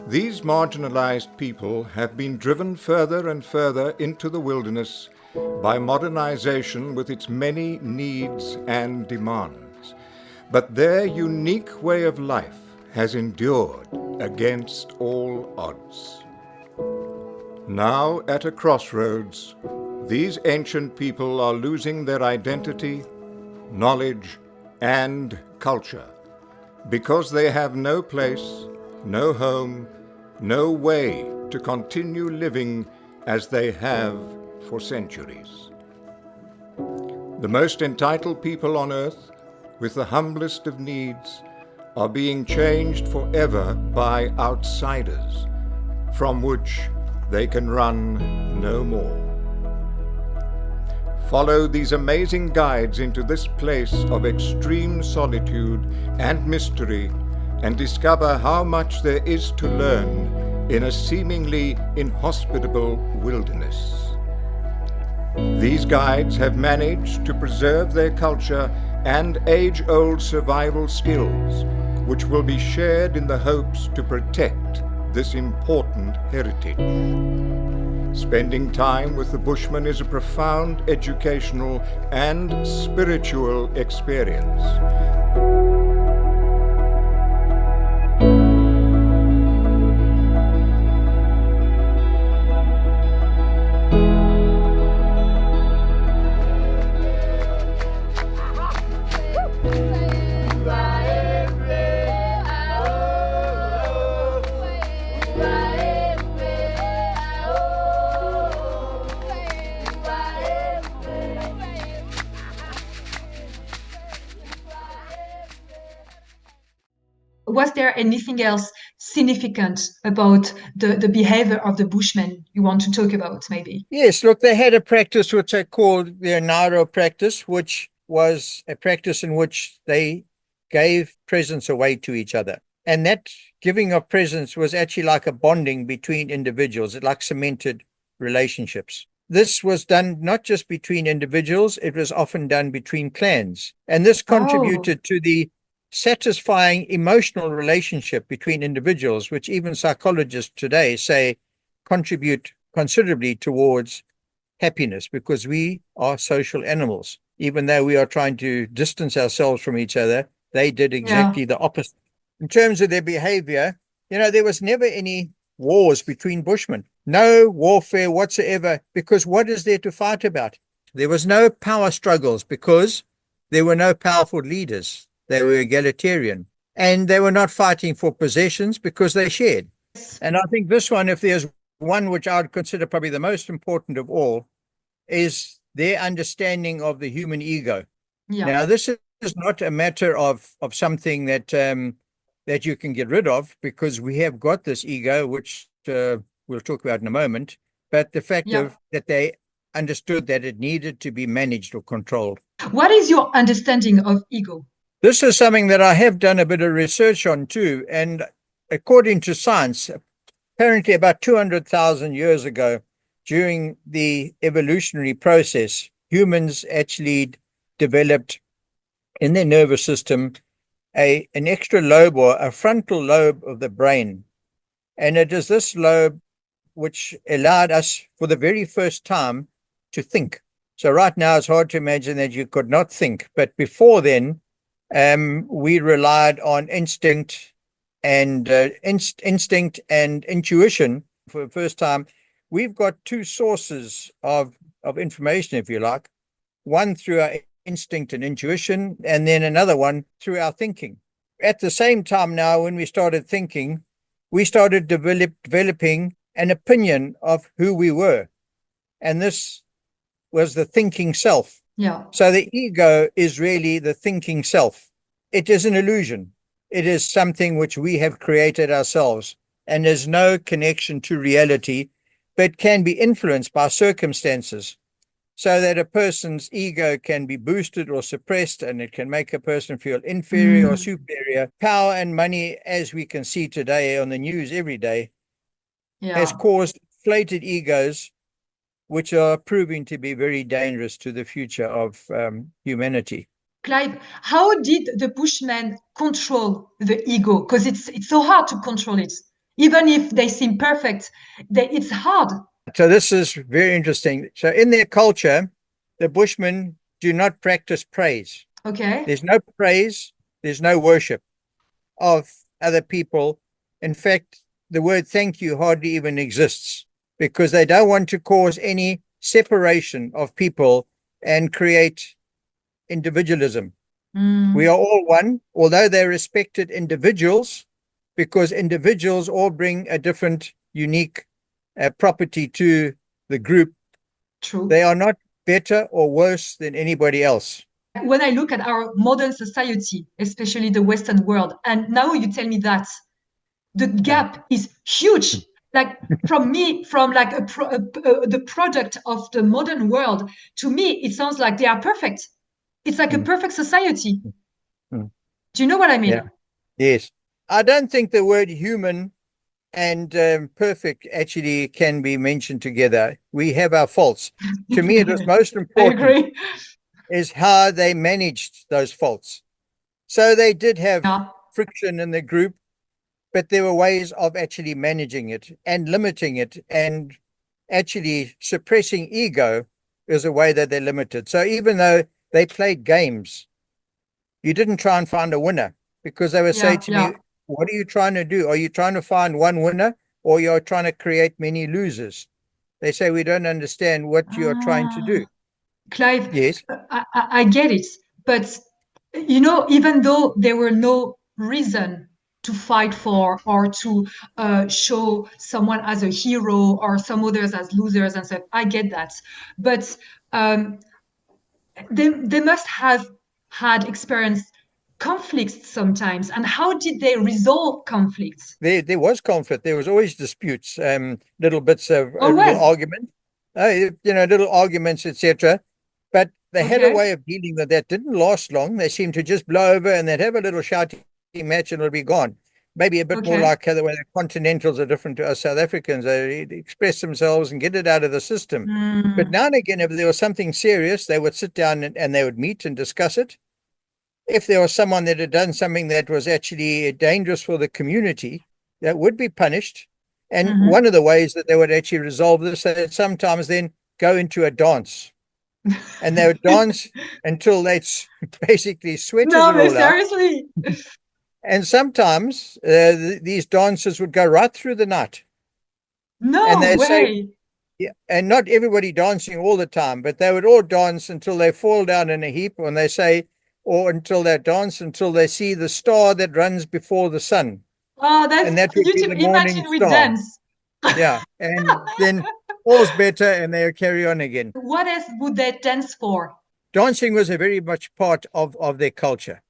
These marginalized people have been driven further and further into the wilderness by modernization with its many needs and demands. But their unique way of life has endured against all odds. Now, at a crossroads, these ancient people are losing their identity, knowledge, and culture because they have no place, no home, no way to continue living as they have for centuries. The most entitled people on earth, with the humblest of needs, are being changed forever by outsiders, from which they can run no more. Follow these amazing guides into this place of extreme solitude and mystery and discover how much there is to learn in a seemingly inhospitable wilderness. These guides have managed to preserve their culture and age-old survival skills, which will be shared in the hopes to protect this important heritage. Spending time with the Bushmen is a profound educational and spiritual experience. Was there anything else significant about the behavior of the Bushmen you want to talk about, maybe? Yes, look, they had a practice which they called their Nairo practice, which was a practice in which they gave presents away to each other. And that giving of presents was actually like a bonding between individuals. It like cemented relationships. This was done not just between individuals, it was often done between clans. And this contributed to the satisfying emotional relationship between individuals, which even psychologists today say contribute considerably towards happiness, because we are social animals. Even though we are trying to distance ourselves from each other, they did exactly the opposite. In terms of their behavior, there was never any wars between Bushmen. No warfare whatsoever, because what is there to fight about? There was no power struggles because there were no powerful leaders. They were egalitarian, and they were not fighting for possessions because they shared. And I think this one, if there's one which I would consider probably the most important of all, is their understanding of the human ego. Yeah. Now, this is not a matter of something that that you can get rid of, because we have got this ego, which we'll talk about in a moment, but the fact of that they understood that it needed to be managed or controlled. What is your understanding of ego? This is something that I have done a bit of research on too. And according to science, apparently about 200,000 years ago, during the evolutionary process, humans actually developed in their nervous system an extra lobe, or a frontal lobe of the brain. And it is this lobe which allowed us for the very first time to think. So right now it's hard to imagine that you could not think. But before then, we relied on instinct and intuition for the first time. We've got two sources of information, if you like, one through our instinct and intuition, and then another one through our thinking. At the same time now, when we started thinking, we started developing an opinion of who we were. And this was the thinking self. Yeah. So the ego is really the thinking self. It is an illusion. It is something which we have created ourselves, and there's no connection to reality, but can be influenced by circumstances, so that a person's ego can be boosted or suppressed, and it can make a person feel inferior or superior. Power and money, as we can see today on the news every day, has caused inflated egos, which are proving to be very dangerous to the future of humanity. Clive, how did the Bushmen control the ego? Because it's so hard to control it. Even if they seem perfect, it's hard. So this is very interesting. So in their culture, the Bushmen do not practice praise. Okay. There's no praise, there's no worship of other people. In fact, the word thank you hardly even exists because they don't want to cause any separation of people and create individualism. We are all one, although they're respected individuals, because individuals all bring a different, unique property to the group. True. They are not better or worse than anybody else. When I look at our modern society, especially the Western world, and now you tell me that the gap is huge. Like from like the product of the modern world, to me, it sounds like they are perfect. It's like a perfect society. Do you know what I mean? Yeah. Yes. I don't think the word human and perfect actually can be mentioned together. We have our faults. To me, it was most I important agree. is how they managed those faults. So they did have Yeah. friction in the group, but there were ways of actually managing it and limiting it, and actually suppressing ego is a way that they limited. So even though they played games, you didn't try and find a winner, because they would say to me, what are you trying to do? Are you trying to find one winner, or you're trying to create many losers? They say, we don't understand what you are trying to do. Clive, Yes. I get it. But, you know, even though there were no reason to fight for or to show someone as a hero or some others as losers and stuff, I get that. But they must have had experienced conflicts sometimes. And how did they resolve conflicts? There was conflict. There was always disputes, little bits of little Always. argument, little arguments, etc. But they had a Okay. way of dealing with that. Didn't last long. They seemed to just blow over, and they'd have a little shouting match, and it'll be gone. Maybe a bit more Okay. like the way the continentals are different to us South Africans. They express themselves and get it out of the system. But now and again, if there was something serious, they would sit down and they would meet and discuss it. If there was someone that had done something that was actually dangerous for the community, that would be punished. And one of the ways that they would actually resolve this, they would sometimes then go into a dance, and they would dance until they'd basically sweated No, it but all out. seriously. And sometimes these dances would go right through the night. And No they say, way. yeah, and not everybody dancing all the time, but they would all dance until they fall down in a heap, when they say, or until they dance until they see the star that runs before the sun. Oh, that's And that would be the beautiful. morning Imagine we star. dance. Yeah. And then all's better, and they'll carry on again. What else would they dance for? Dancing was a very much part of their culture.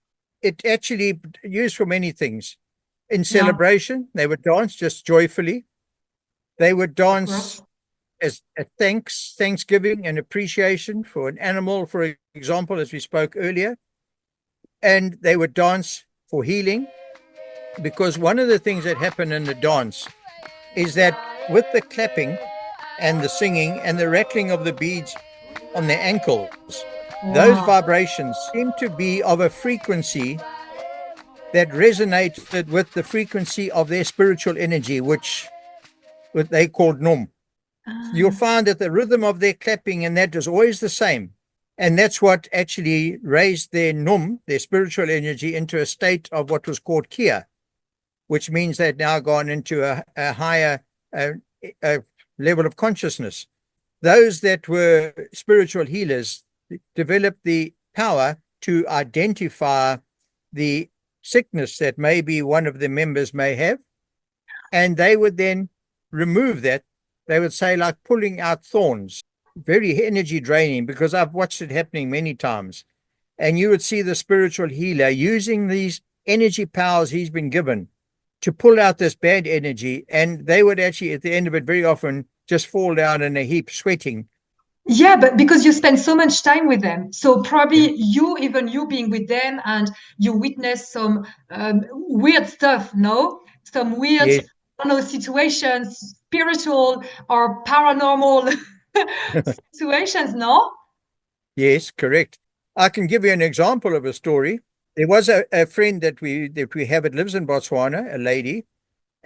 It actually used for many things. In celebration, they would dance just joyfully. They would Of dance course. as a thanksgiving and appreciation for an animal, for example, as we spoke earlier. And they would dance for healing, because one of the things that happen in the dance is that with the clapping and the singing and the rattling of the beads on their ankles, those Wow. vibrations seem to be of a frequency that resonated with the frequency of their spiritual energy, which what they called Nom. You'll find that the rhythm of their clapping and that is always the same. And that's what actually raised their Nom, their spiritual energy, into a state of what was called Kia, which means they'd now gone into a higher level of consciousness. Those that were spiritual healers developed the power to identify the sickness that maybe one of the members may have, and they would then remove that. They would say, like pulling out thorns, very energy draining, because I've watched it happening many times. And you would see the spiritual healer using these energy powers he's been given to pull out this bad energy, and they would actually, at the end of it, very often just fall down in a heap, sweating. Yeah, but because you spend so much time with them. So Yeah. probably even you being with them and you witness some weird stuff, no? Some weird, Yes. I don't know, situations, spiritual or paranormal situations, no? Yes, correct. I can give you an example of a story. There was a friend that we have that lives in Botswana, a lady,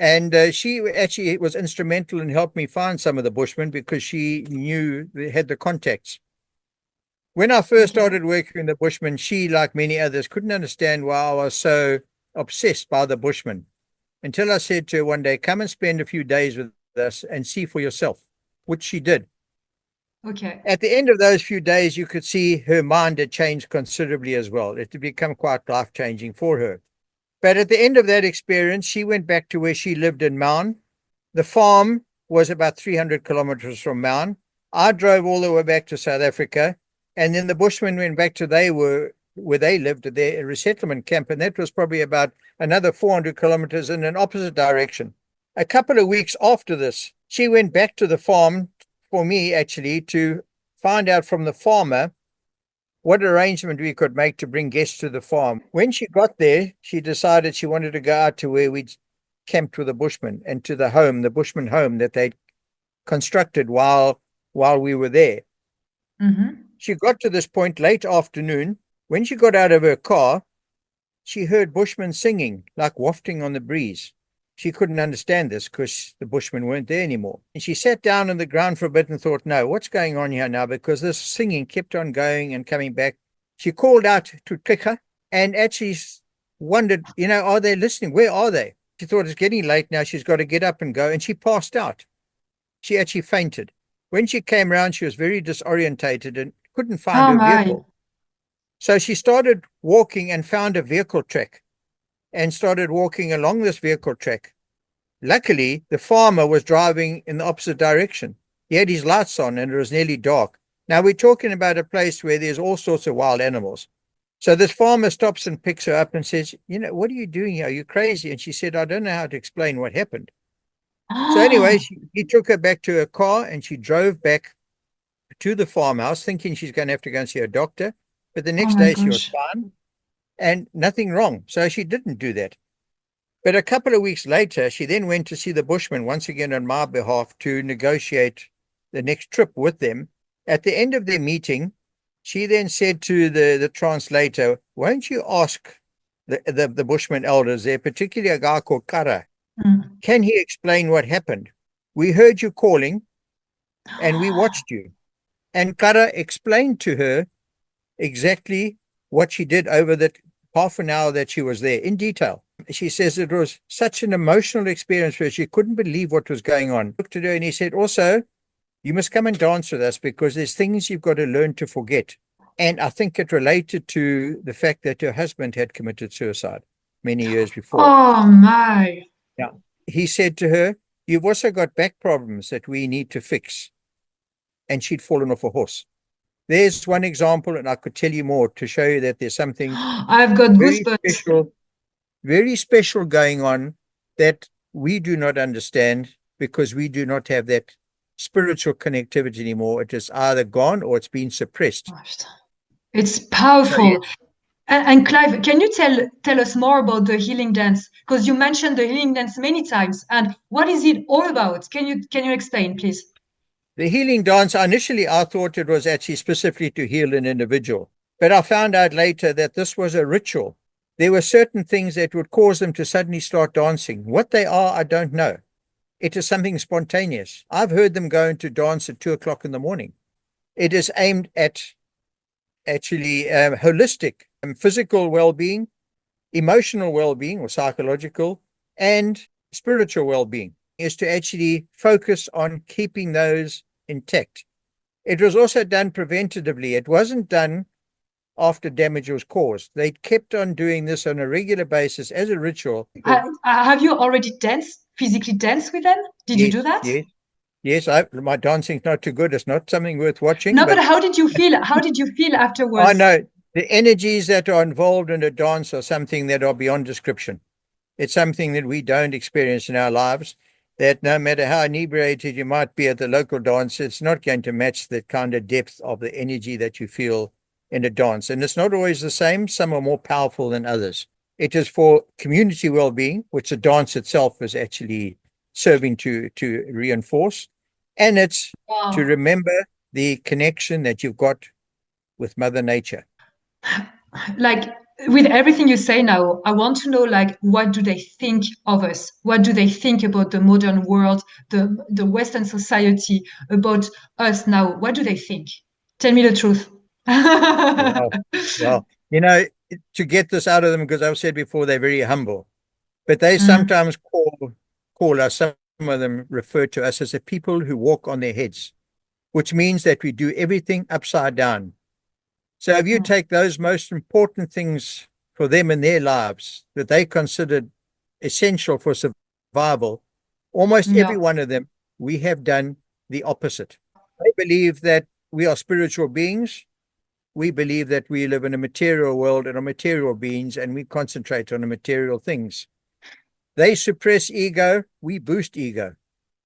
And she actually was instrumental in helping me find some of the Bushmen because she knew they had the contacts. When I first started working in the Bushmen, she, like many others, couldn't understand why I was so obsessed by the Bushmen. Until I said to her one day, come and spend a few days with us and see for yourself, which she did. Okay. At the end of those few days, you could see her mind had changed considerably as well. It had become quite life-changing for her. But at the end of that experience, she went back to where she lived in Maun. The farm was about 300 kilometers from Maun. I drove all the way back to South Africa, and then the Bushmen went back to where they lived, at their resettlement camp, and that was probably about another 400 kilometers in an opposite direction. A couple of weeks after this, she went back to the farm for me, actually, to find out from the farmer what arrangement we could make to bring guests to the farm. When she got there, she decided she wanted to go out to where we'd camped with the Bushmen and to the home, the Bushman home that they'd constructed while we were there. Mm-hmm. She got to this point late afternoon. When she got out of her car, she heard Bushmen singing, like wafting on the breeze. She couldn't understand this because the Bushmen weren't there anymore. And she sat down on the ground for a bit and thought, no, what's going on here now? Because this singing kept on going and coming back. She called out to Tika and actually wondered, are they listening? Where are they? She thought it's getting late now. She's got to get up and go. And she passed out. She actually fainted. When she came around, she was very disorientated and couldn't find Oh her my. vehicle. So she started walking and found a vehicle track and started walking along this vehicle track. Luckily, the farmer was driving in the opposite direction. He had his lights on and it was nearly dark. Now we're talking about a place where there's all sorts of wild animals. So this farmer stops and picks her up and says, what are you doing here? Are you crazy? And she said, I don't know how to explain what happened. So anyway, he took her back to her car and she drove back to the farmhouse thinking she's going to have to go and see a doctor. But the next my day she was gosh. fine and nothing wrong. So she didn't do that. But a couple of weeks later, she then went to see the Bushmen once again on my behalf to negotiate the next trip with them. At the end of their meeting, she then said to the translator, won't you ask the Bushman elders there, particularly a guy called Kara, Mm. can he explain what happened? We heard you calling and we watched you. And Kara explained to her exactly what she did over the half an hour that she was there in detail. She says it was such an emotional experience for her. She couldn't believe what was going on. He looked at her and he said, also, you must come and dance with us because there's things you've got to learn to forget. And I think it related to the fact that her husband had committed suicide many years before. Oh my. Yeah. He said to her, you've also got back problems that we need to fix. And she'd fallen off a horse. There's one example, and I could tell you more to show you that there's something I've got goosebumps. very special going on that we do not understand because we do not have that spiritual connectivity anymore. It is either gone or it's been suppressed. It's So, powerful. yes, And Clive, can you tell us more about the healing dance? Because you mentioned the healing dance many times. And what is it all about? Can you explain, please? the healing dance, initially I thought it was actually specifically to heal an individual. But I found out later that this was a ritual. There were certain things that would cause them to suddenly start dancing. What they are, I don't know. It is something spontaneous. I've heard them go into dance at 2 o'clock in the morning. It is aimed at actually holistic physical well-being, emotional well-being or psychological, and spiritual well-being, is to actually focus on keeping those intact. It was also done preventatively. It wasn't done after damage was caused. They kept on doing this on a regular basis as a ritual. Have you already physically danced with them? Did you Yes, do that? yes. My dancing's not too good. It's not something worth watching. No, but But how did you feel? How did you feel I afterwards? know the energies that are involved in a dance are something that are beyond description. It's something that we don't experience in our lives, that no matter how inebriated you might be at the local dance, it's not going to match the kind of depth of the energy that you feel in a dance. And it's not always the same. Some are more powerful than others. It is for community well-being, which the dance itself is actually serving to reinforce. And it's to Wow. remember the connection that you've got with Mother Nature. Like with everything you say now, I want to know, like, what do they think of us? What do they think about the modern world, the Western society, about us now? What do they think? Tell me the truth. Wow. Well, you know, to get this out of them, because I've said before, they're very humble, but they sometimes call us, some of them refer to us as the people who walk on their heads, which means that we do everything upside down. So if you take those most important things for them in their lives that they considered essential for survival, almost every Yeah. one of them, we have done the opposite. They believe that we are spiritual beings. We believe that we live in a material world and are material beings, and we concentrate on the material things. They suppress ego, we boost ego.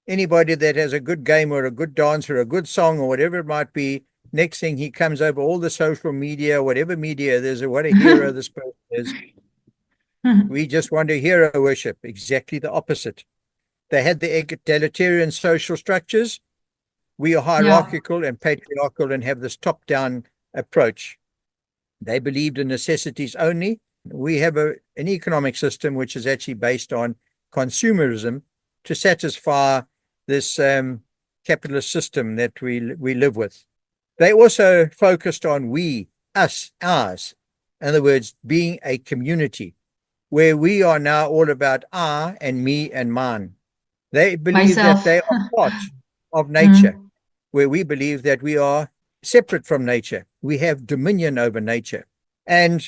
Anybody that has a good game or a good dance or a good song or whatever it might be, next thing he comes over all the social media, whatever media it is, or what a hero this person is. We just want to hero worship, exactly the opposite. They had the egalitarian social structures. We are hierarchical and patriarchal and have this top-down approach. They believed in necessities only. We have an economic system which is actually based on consumerism to satisfy this capitalist system that we live with. They also focused on we, us, ours. In other words, being a community where we are now all about I and me and mine. They believe Myself. that they are part of nature, where we believe that we are separate from nature. We have dominion over nature. And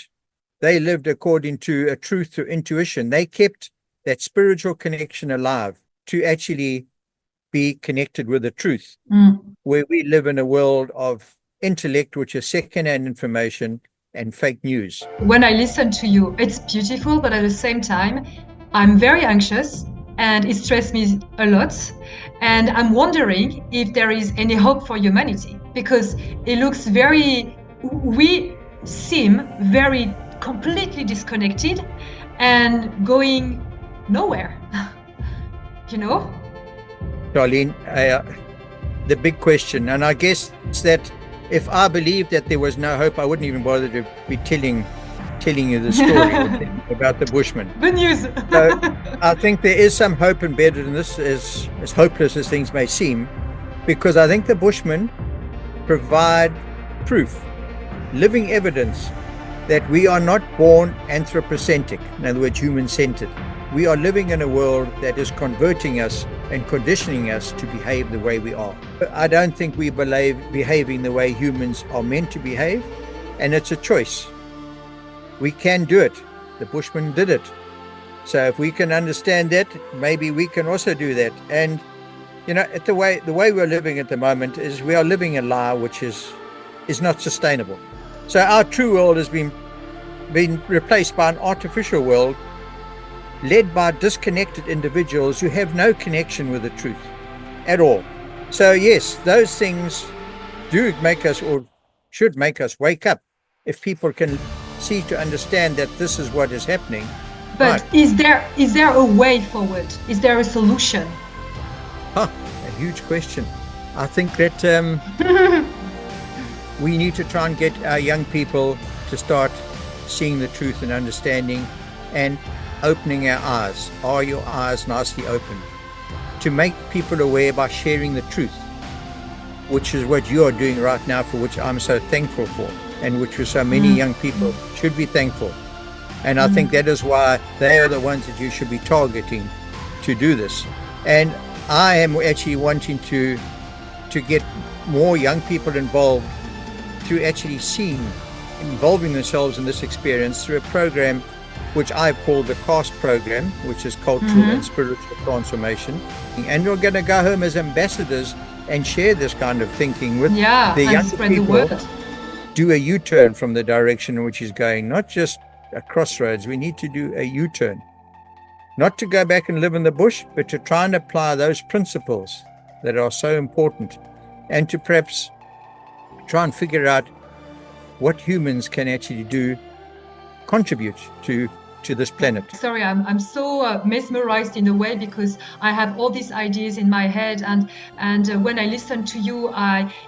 they lived according to a truth through intuition. They kept that spiritual connection alive to actually be connected with the truth, where we live in a world of intellect, which is secondhand information and fake news. When I listen to you, it's beautiful, but at the same time, I'm very anxious and it stresses me a lot. And I'm wondering if there is any hope for humanity, because it looks we seem very completely disconnected and going nowhere. You know? Charline, the big question, and I guess it's that if I believed that there was no hope, I wouldn't even bother to be telling you the story about the Bushmen. Good news. So I think there is some hope embedded in this, as hopeless as things may seem, because I think the Bushmen provide proof, living evidence, that we are not born anthropocentric, in other words, human-centered. We are living in a world that is converting us and conditioning us to behave the way we are. I don't think we believe behaving the way humans are meant to behave, and it's a choice. We can do it. The Bushmen did it. So if we can understand that, maybe we can also do that. And you know, the way we're living at the moment is we are living a lie which is not sustainable. So our true world has been replaced by an artificial world led by disconnected individuals who have no connection with the truth at all. So yes, those things do make us, or should make us, wake up. If people can see to understand that this is what is happening. But right. Is there a way forward? Is there a solution? A huge question. I think that we need to try and get our young people to start seeing the truth and understanding and opening our eyes. Are your eyes nicely open? To make people aware by sharing the truth, which is what you are doing right now, for which I'm so thankful for, and which for so many young people should be thankful. And I think that is why they are the ones that you should be targeting to do this. And I am actually wanting to get more young people involved through actually involving themselves in this experience through a program which I've called the CAST program, which is Cultural and Spiritual Transformation. And we're going to go home as ambassadors and share this kind of thinking with the young people. Do a U-turn from the direction in which he's going, not just a crossroads. We need to do a U-turn. Not to go back and live in the bush, but to try and apply those principles that are so important, and to perhaps try and figure out what humans can actually do, contribute to to this planet. Sorry, I'm so mesmerized in a way, because I have all these ideas in my head, and when I listen to you,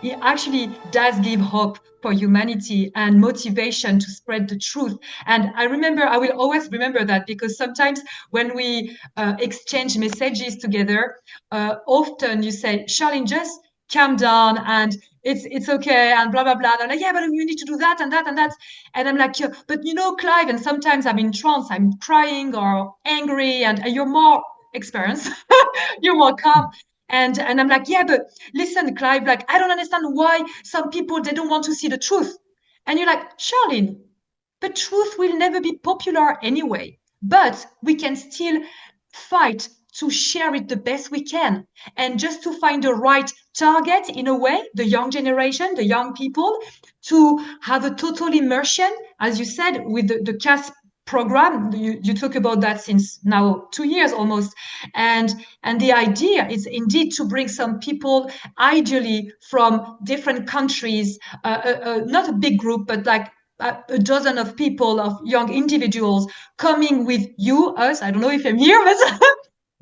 it actually does give hope for humanity and motivation to spread the truth. And I will always remember that, because sometimes when we exchange messages together, often you say, Charline, just calm down and it's okay and blah blah blah. And I'm like, yeah, but you need to do that and that and that. And I'm like, yeah, but you know, Clive, and sometimes I'm in trance, I'm crying or angry, and you're more experienced, you're more calm. And I'm like, yeah, but listen, Clive, like, I don't understand why some people, they don't want to see the truth. And you're like, Charline, the truth will never be popular anyway, but we can still fight to share it the best we can, and just to find the right target, in a way, the young generation, the young people, to have a total immersion, as you said, with the CAS program. You talk about that since now 2 years almost, and the idea is indeed to bring some people, ideally from different countries, not a big group, but like a dozen of people, of young individuals, coming with you, us, I don't know if I'm here, but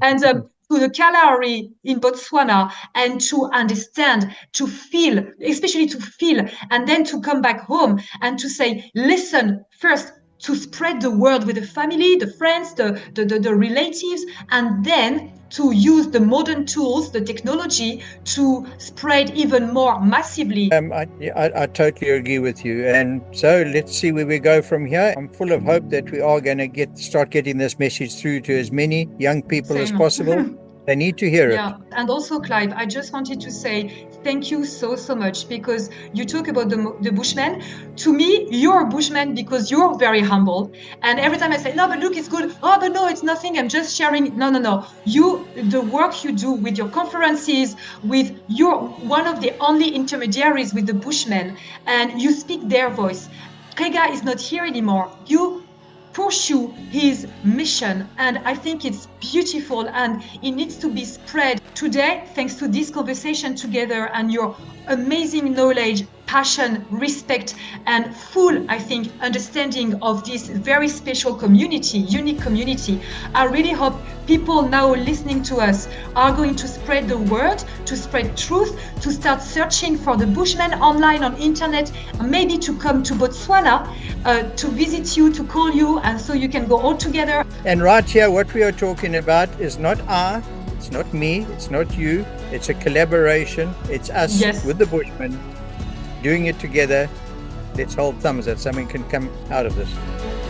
and to the Kalahari in Botswana, and to understand, to feel, especially to feel, and then to come back home and to say, listen, first, to spread the word with the family, the friends, the relatives, and then to use the tools, the technology, to spread even more massively. I totally agree with you. And so let's see where we go from here. I'm full of hope that we are going to start getting this message through to as many young people as possible. They need to hear it. And also, Clive, I just wanted to say thank you so much, because you talk about the Bushmen. To me, you're a Bushman because you're very humble. And every time I say, no, but look, it's good. Oh, but no, it's nothing. I'm just sharing. No. The work you do with your conferences, you're one of the only intermediaries with the Bushmen, and you speak their voice. Rega is not here anymore. You pursue his mission, and I think it's beautiful, and it needs to be spread today, thanks to this conversation together and your amazing knowledge, passion, respect, and full, I think, understanding of this very special community, unique community. I really hope people now listening to us are going to spread the word, to spread truth, to start searching for the Bushmen online on internet, maybe to come to Botswana, to visit you, to call you, and so you can go all together. And right here, what we are talking about is not it's not me, it's not you, it's a collaboration. It's us with the Bushmen doing it together. Let's hold thumbs that something can come out of this.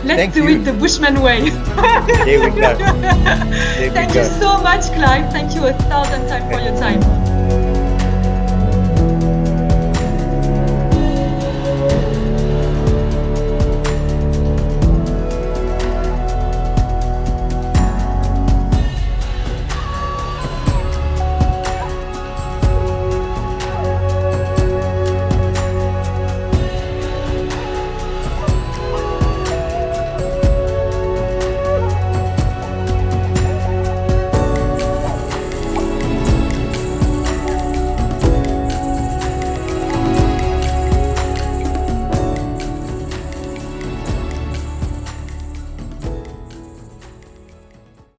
Let's do it the Bushman way. There we go. Thank you so much, Clive. Thank you 1,000 times for your time.